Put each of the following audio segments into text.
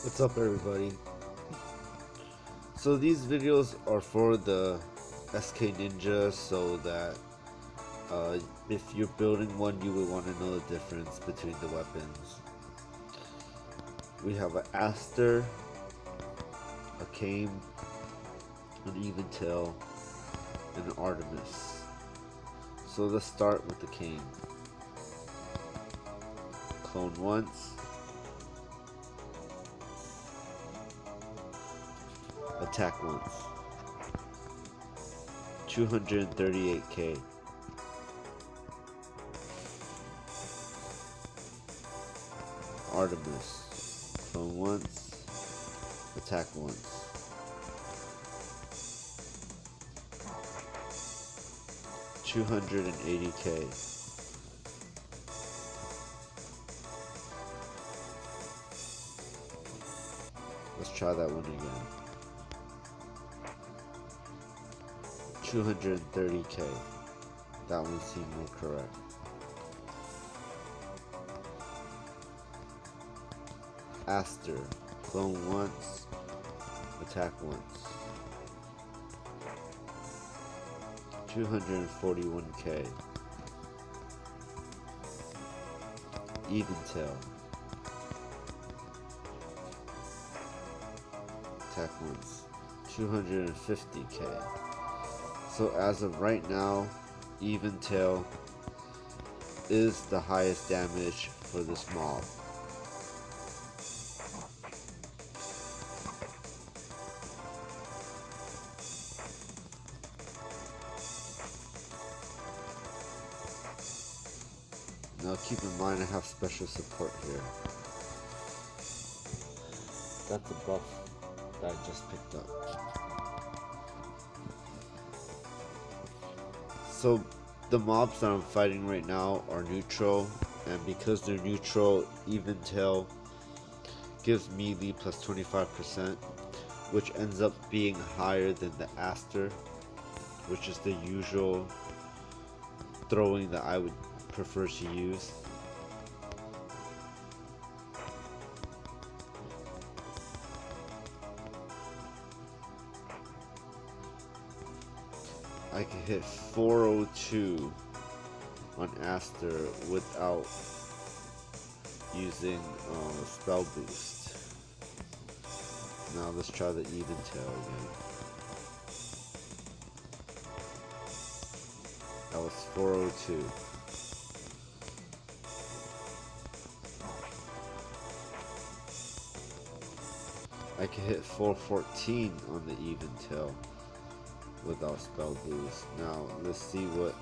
What's up, everybody? So these videos are for the SK Ninja, so that if you're building one, you would want to know the difference between the weapons. We have an Aster, a Cane, an Eventail, and an Artemis. So let's start with the Cane. Clone once, attack once. 238k. Artemis. Clone once, attack once. 280k. Let's try that one again. 230k. That one seemed more correct. Aster. Clone once, attack once. 241k. Eventail. Attack once. 250k. So as of right now, Eventail is the highest damage for this mob. Now keep in mind I have special support here. That's a buff that I just picked up. So the mobs that I'm fighting right now are neutral, and because they're neutral, Eventail gives melee plus 25%, which ends up being higher than the Aster, which is the usual throwing that I would prefer to use. I can hit 402 on Aster without using spell boost. Now let's try the Eventail again. That was 402. I can hit 414 on the Eventail without spell boost. Now let's see what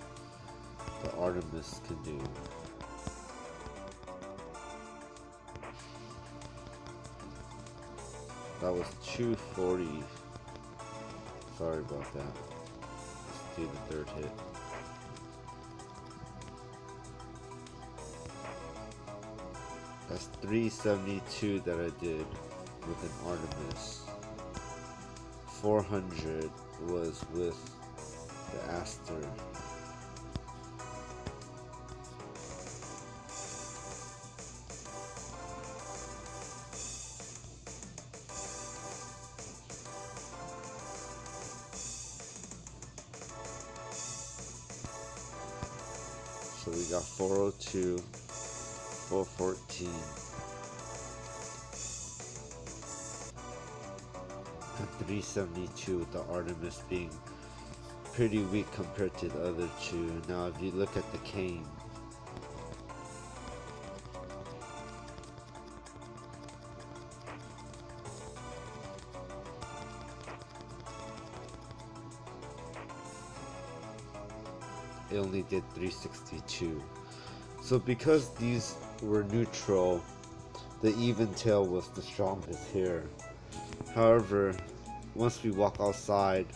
the Artemis can do. That was 240. Sorry about that. Let's do the third hit. That's 372 that I did with an Artemis. 400 was with the Aster. So we got 402, 414, and 372 with the Artemis being pretty weak compared to the other two. Now if you look at the Cane, it only did 362. So because these were neutral, the Eventail was the strongest here. However, once we walk outside,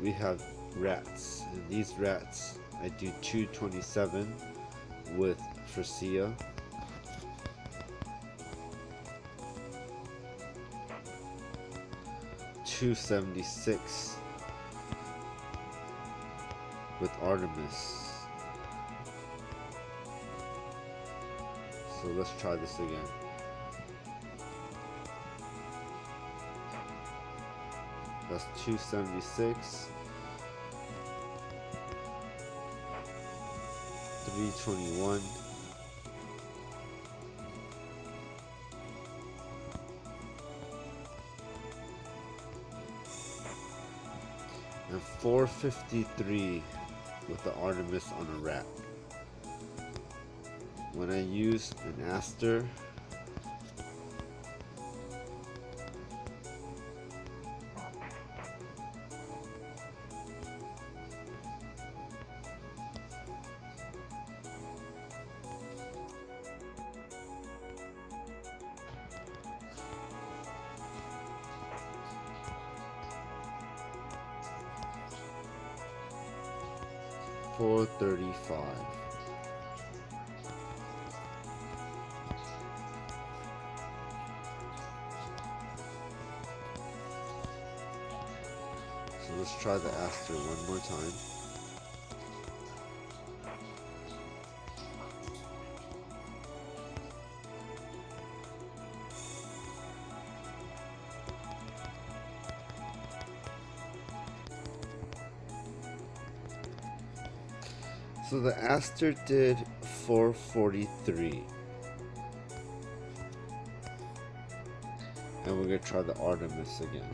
we have rats, and these rats I do 227 with Freesia, 276 with Artemis. So let's try this again. That's 276. 321. And 453 with the Artemis on a rack. When I use an Aster, $435. So let's try the Aster one more time. So the Aster did 443. And we're gonna try the Artemis again.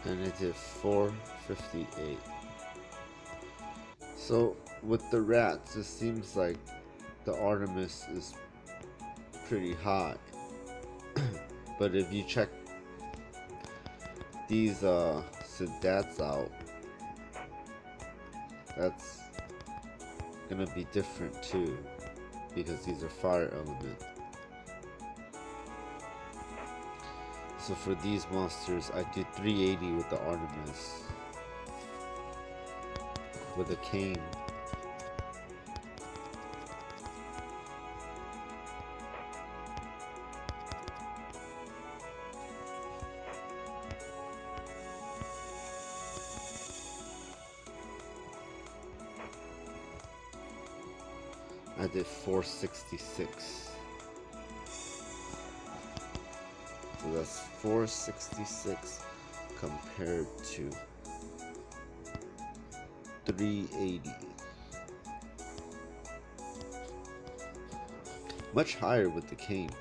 And it did 458. So with the rats, it seems like the Artemis is pretty high. But if you check these stats out, that's gonna be different too, because these are fire element. So for these monsters, I do 380 with the Artemis, with a cane. I did 466. So that's 466 compared to 380. Much higher with the cane.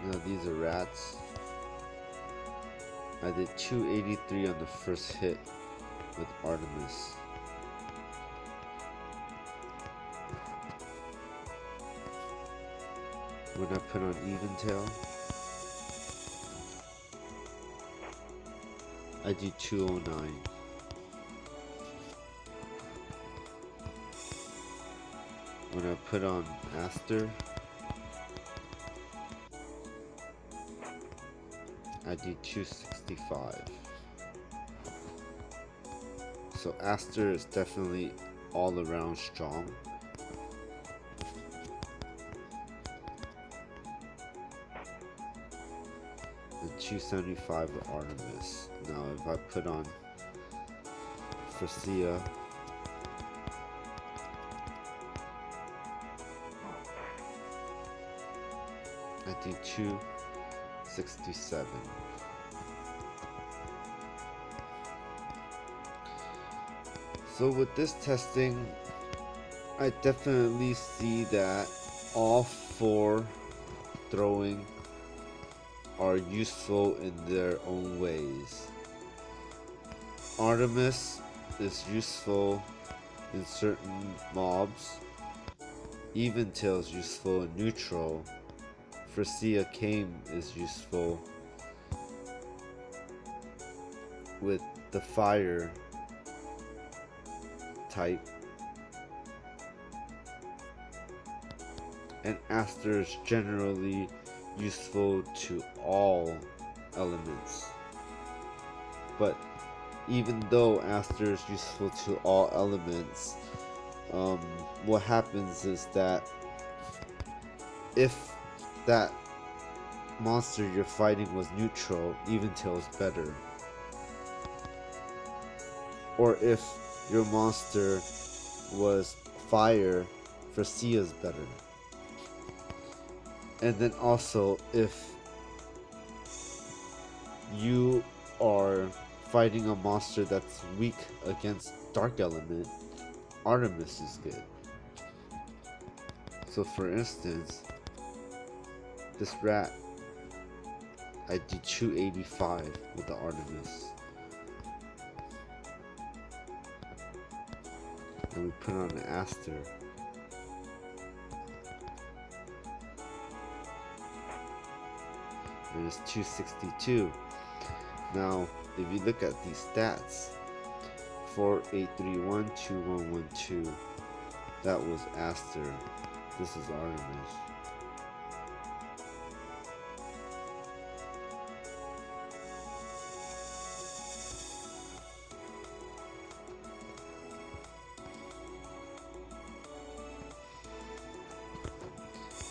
Now these are rats. I did 283 on the first hit with Artemis. When I put on Eventail, I do 209. When I put on Aster, I do 265. So Aster is definitely all around strong. And 275 with Artemis. Now if I put on Freesia, I do 267. So with this testing, I definitely see that all four throwing are useful in their own ways. Artemis is useful in certain mobs. Eventail is useful in neutral. Freesia Came is useful with the fire type. And Aster is generally useful to all elements. But even though Aster is useful to all elements, what happens is that if that monster you're fighting was neutral, Eventail is better. Or if your monster was fire, Freesia is better. And then also, if you are fighting a monster that's weak against dark element, Artemis is good. So for instance, this rat, I did 285 with the Artemis. And we put on an Aster. And it's 262. Now, if you look at these stats, 4831, 2112, that was Aster. This is Artemis.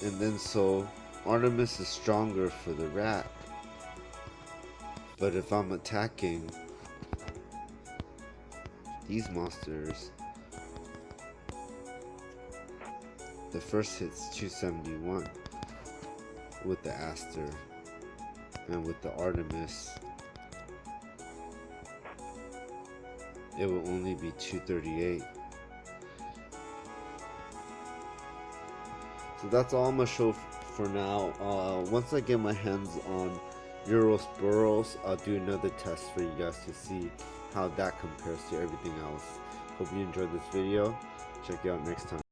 And then so Artemis is stronger for the rat. But if I'm attacking these monsters, the first hit's 271 with the Aster, and with the Artemis it will only be 238. So that's all I'm gonna show for now. Once I get my hands on Eurosporos, I'll do another test for you guys to see how that compares to everything else. Hope you enjoyed this video. Check you out next time.